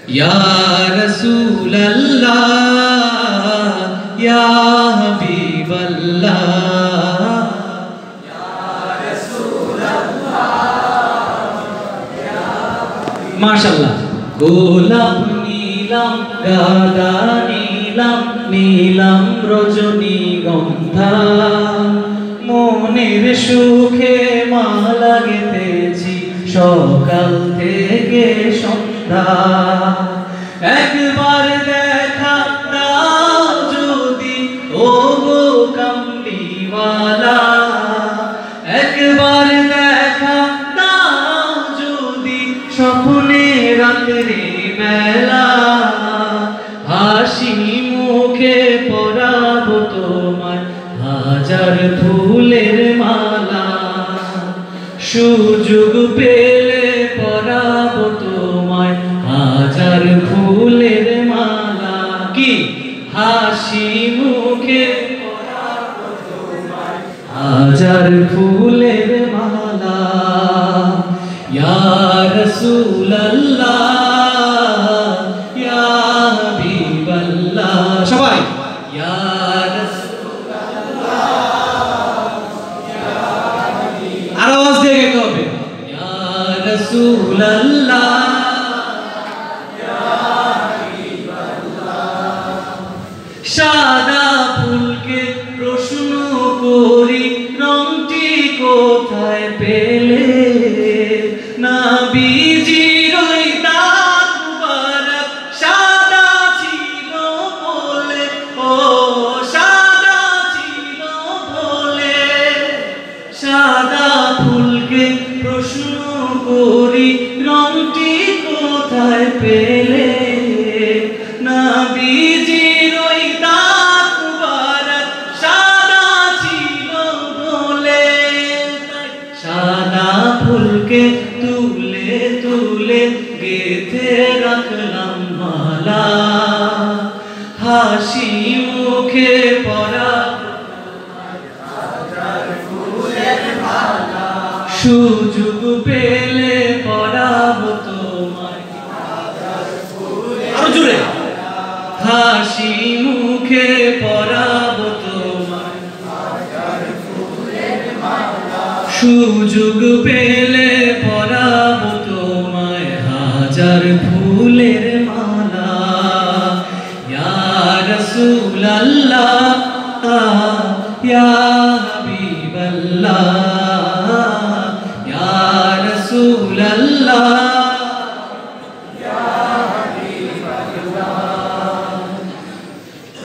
या रसूल अल्लाह या हबीब अल्लाह या रसूल अल्लाह माशाल्लाह গোলাপ নীলাম গাদা নীলাম নীলাম রজনীগন্ধা মনের সুখে মালা গেঁথেছি সকাল থেকে সন্ধ্যা একবার দেখা দাও যদি ও গো কামলিওয়ালা একবার দেখা দাও যদি স্বপ্নে রাত্রি বেলা হাসি মুখে পরাবো তোমায় হাজার ফুলের মালা সুযোগ পেলে পরাবো তোমায় হাজার ফুলের মালা কি হাসি মুখে পরাবো তোমায় হাজার ফুলের মালা ইয়া রাসূল আল্লাহ ইয়া হাবিব আল্লাহ সবাই ইয়া রাসূল আল্লাহ ইয়া হাবিব আর আওয়াজ দিয়ে গাইতে হবে ইয়া রাসূল আল্লাহ ইয়া হাবিব আল্লাহ সাদা ফুলকে প্রশ্ন করি রংটি কোথায় পেলে নবীজির ওই দাঁত মুবারক সাদা ছিল বলে ও সাদা ছিল বলে সাদা ফুলকে প্রশ্ন করি রংটি কোথায় পেলে নবীজির ওই দাঁত মুবারক সাদা ছিল বলে সাদা ফুলকে তুলে তুলে গেথে রাখলাম মালা হাসি মুখে পরাবো হাজার ফুলের মালা সুযোগ পেলে পরাবো তোমায় হাজার ফুলের আরো জোরে হাসি মুখে পরাবো তোমায় হাজার ফুলের মালা সুযোগ পেলে পরাবো তোমায় হাজার ফুলের